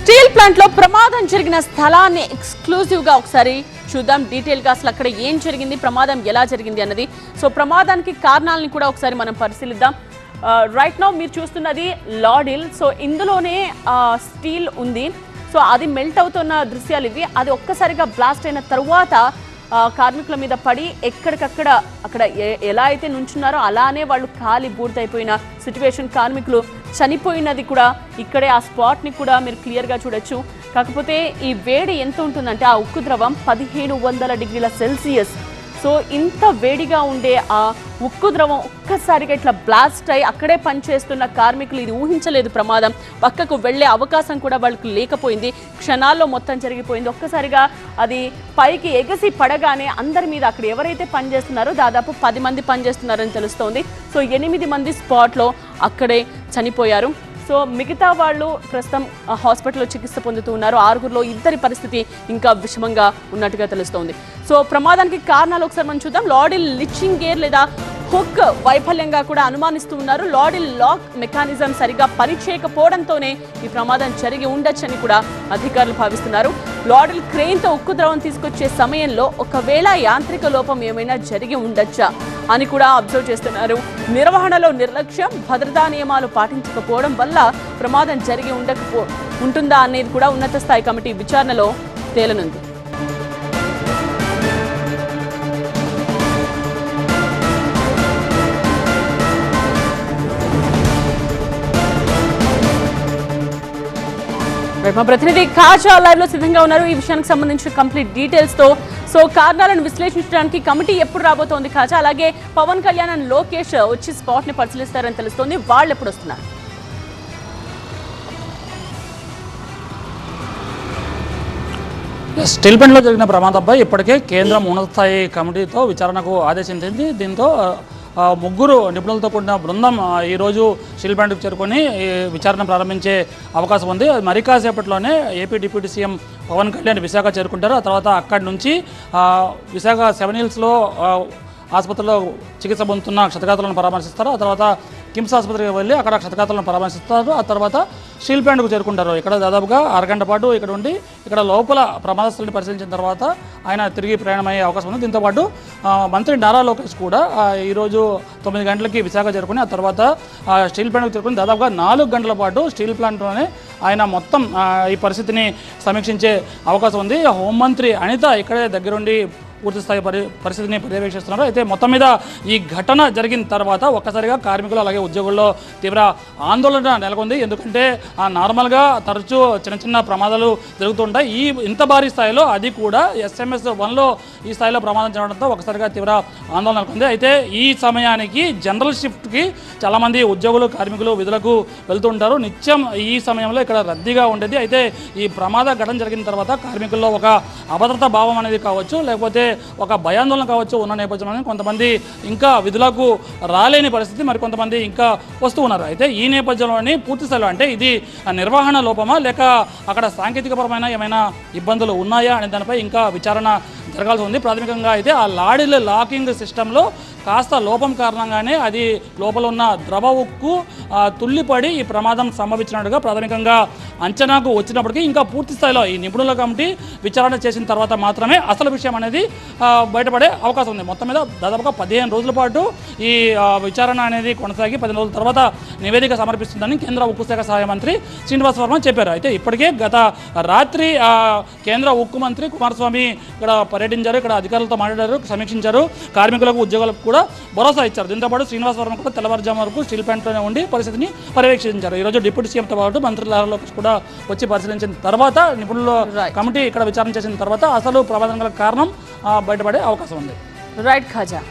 Steel plant లో ప్రమాదం జరిగిన స్థలాన్ని ఎక్స్క్లూజివ్ గా ఒకసారి చూద్దాం. డీటెయిల్ గా అసలు అక్కడ ఏం జరిగింది, ప్రమాదం ఎలా జరిగింది అన్నది. సో ప్రమాదానికి కారణాలను కూడా ఒకసారి మనం పరిశీలిద్దాం. రైట్ నౌ మీరు చూస్తున్నది లాడిల్. సో ఇందులోనే స్టీల్ ఉంది. సో అది మెల్ట్ అవుతున్న దృశ్యాలు ఇవి. అది ఒక్కసారిగా బ్లాస్ట్ అయిన తరువాత కార్మికుల మీద పడి ఎక్కడికక్కడ అక్కడ ఎలా అయితే నుంచున్నారో అలానే వాళ్ళు కాలి బూడిదైపోయిన సిచ్యువేషన్. కార్మికులు చనిపోయినది కూడా ఇక్కడే, ఆ స్పాట్ని కూడా మీరు క్లియర్గా చూడొచ్చు. కాకపోతే ఈ వేడి ఎంత ఉంటుందంటే ఆ ఉక్కు ద్రవం 1700 డిగ్రీల సెల్సియస్. సో ఇంత వేడిగా ఉండే ఆ ఉక్కు ద్రవం ఒక్కసారిగా ఇట్లా బ్లాస్ట్ అయ్యి అక్కడే పనిచేస్తున్న కార్మికులు ఇది ఊహించలేదు. ప్రమాదం పక్కకు వెళ్లే అవకాశం కూడా వాళ్ళకి లేకపోయింది. క్షణాల్లో మొత్తం జరిగిపోయింది. ఒక్కసారిగా అది పైకి ఎగసి పడగానే అందరి మీద, అక్కడ ఎవరైతే పనిచేస్తున్నారో దాదాపు 10 మంది పనిచేస్తున్నారని తెలుస్తోంది. సో 8 మంది స్పాట్లో అక్కడే చనిపోయారు. సో మిగతా వాళ్ళు ప్రస్తుతం హాస్పిటల్లో చికిత్స పొందుతూ ఉన్నారు. 6గురిలో 2 పరిస్థితి ఇంకా విషమంగా ఉన్నట్టుగా తెలుస్తోంది. సో ప్రమాదానికి కారణాలు ఒకసారి మనం చూద్దాం. లాడిల్ లిచ్చింగ్ గేర్ లేదా హుక్ వైఫల్యంగా కూడా అనుమానిస్తూ ఉన్నారు. లాడిల్ లాక్ మెకానిజం సరిగా పనిచేయకపోవడంతోనే ఈ ప్రమాదం జరిగి ఉండొచ్చని కూడా అధికారులు భావిస్తున్నారు. లాడిల్ క్రెయిన్తో ఉక్కు ద్రవం తీసుకొచ్చే సమయంలో ఒకవేళ యాంత్రిక లోపం ఏమైనా జరిగి ఉండొచ్చా అని కూడా అబ్జర్వ్ చేస్తున్నారు. నిర్వహణలో నిర్లక్ష్యం, భద్రతా నియమాలు పాటించకపోవడం వల్ల ప్రమాదం జరిగి ఉంటుందా అనేది కూడా ఉన్నత స్థాయి కమిటీ విచారణలో తేలనుంది. మా ప్రతినిధి కాజా లైవ్ లో సిద్ధంగా ఉన్నారు ఈ విషయానికి సంబంధించిన కంప్లీట్ డీటెయిల్స్ తో. సో కారణాలను విశ్లేషించడానికి కమిటీ ఎప్పుడు రాబోతోంది కాజా? అలాగే పవన్ కళ్యాణ్ అండ్ లోకేష్ వచ్చి స్పాట్ ని పరిశీలిస్తారని తెలుస్తోంది. వాళ్ళు ఎప్పుడు వస్తున్నారు? స్టీల్ ప్లాంట్లో జరిగిన ప్రమాదంపై ఇప్పటికే కేంద్రం ఉన్నత స్థాయి కమిటీతో విచారణకు ఆదేశించింది. దీంతో 3 నిపుణులతో కూడిన బృందం ఈరోజు స్టీల్ ప్లాంట్కు చేరుకొని విచారణ ప్రారంభించే అవకాశం ఉంది. మరి కాసేపట్లోనే AP deputy CM Pawan Kalyan Visakha చేరుకుంటారు. ఆ తర్వాత అక్కడి నుంచి విశాఖ 7 హిల్స్లో ఆసుపత్రిలో చికిత్స పొందుతున్న క్షతగాత్రులను పరామర్శిస్తారు. ఆ తర్వాత కిమ్స్ ఆసుపత్రికి వెళ్ళి అక్కడ క్షతగాత్రులను పరామర్శిస్తారు. ఆ తర్వాత స్టీల్ ప్లాంట్కు చేరుకుంటారు. ఇక్కడ దాదాపుగా 6 గంటల పాటు ఇక్కడ ఉండి ఇక్కడ లోపల ప్రమాద స్థలిని పరిశీలించిన తర్వాత ఆయన తిరిగి ప్రయాణమయ్యే అవకాశం ఉంది. దీంతోపాటు మంత్రి నారా లోకేష్ కూడా ఈరోజు 9 గంటలకి విశాఖ చేరుకుని ఆ తర్వాత స్టీల్ ప్లాంట్కు చేరుకుని దాదాపుగా 4 గంటల పాటు స్టీల్ ప్లాంట్లోనే ఆయన మొత్తం ఈ పరిస్థితిని సమీక్షించే అవకాశం ఉంది. హోంమంత్రి అనిత ఇక్కడే దగ్గరుండి పూర్తిస్థాయి పరిస్థితిని పర్యవేక్షిస్తున్నారు. అయితే మొత్తం మీద ఈ ఘటన జరిగిన తర్వాత ఒక్కసారిగా కార్మికులు అలాగే ఉద్యోగుల్లో తీవ్ర ఆందోళన నెలకొంది. ఎందుకంటే నార్మల్గా తరచూ చిన్న ప్రమాదాలు జరుగుతుంటాయి. ఇంత భారీ స్థాయిలో, అది కూడా SMS 1లో ఈ స్థాయిలో ప్రమాదం జరగడంతో ఒకసారిగా తీవ్ర ఆందోళన నెలకొంది. అయితే ఈ సమయానికి జనరల్ షిఫ్ట్కి చాలామంది ఉద్యోగులు కార్మికులు విధులకు వెళ్తుంటారు. నిత్యం ఈ సమయంలో ఇక్కడ రద్దీగా ఉండేది. అయితే ఈ ప్రమాద ఘటన జరిగిన తర్వాత కార్మికుల్లో ఒక అభద్రతా భావం అనేది కావచ్చు, లేకపోతే ఒక భయాందోళన కావచ్చు ఉన్న నేపథ్యంలో కొంతమంది ఇంకా విధులకు రాలేని పరిస్థితి, మరి కొంతమంది ఇంకా వస్తూ ఉన్నారు. అయితే ఈ నేపథ్యంలోని పూర్తి స్థాయిలో అంటే ఇది నిర్వహణ లోపమా లేక అక్కడ సాంకేతికపరమైన ఏమైనా ఇబ్బందులు ఉన్నాయా అనే దానిపై ఇంకా విచారణ జరగాల్సి ఉంది. ప్రాథమికంగా అయితే ఆ లాడిల్ లాకింగ్ సిస్టంలో కాస్త లోపం కారణంగానే అది లోపల ఉన్న ద్రవ ఉక్కు తుల్లిపడి ఈ ప్రమాదం సంభవించినట్టుగా ప్రాథమికంగా అంచనాకు వచ్చినప్పటికీ ఇంకా పూర్తి స్థాయిలో ఈ నిపుణుల కమిటీ విచారణ చేసిన తర్వాత మాత్రమే అసలు విషయం అనేది బయటపడే అవకాశం ఉంది. మొత్తం మీద దాదాపుగా 15 రోజుల పాటు ఈ విచారణ అనేది కొనసాగి 15 రోజుల తర్వాత నివేదిక సమర్పిస్తుందని కేంద్ర ఉక్కు శాఖ సహాయ మంత్రి శ్రీనివాస్ వర్మ చెప్పారు. అయితే ఇప్పటికే గత రాత్రి కేంద్ర ఉక్కు మంత్రి కుమారస్వామి ఇక్కడ పర్యటించారు, ఇక్కడ అధికారులతో మాట్లాడారు, సమీక్షించారు, కార్మికులకు ఉద్యోగులకు కూడా భరోసా ఇచ్చారు. దీంతోపాటు శ్రీనివాస్ వర్మ కూడా తెల్లవారుజాము వరకు స్టీల్ ప్లాంట్లోనే ఉండి పరిస్థితిని పర్యవేక్షించారు. ఈరోజు డిప్యూటీ సీఎంతో పాటు మంత్రి నారా లోకేష్ కూడా వచ్చి పరిశీలించిన తర్వాత నిపుణుల కమిటీ ఇక్కడ విచారణ చేసిన తర్వాత అసలు ప్రమాదానికి కారణం బయటపడే అవకాశం ఉంది. రైట్ ఖాజా.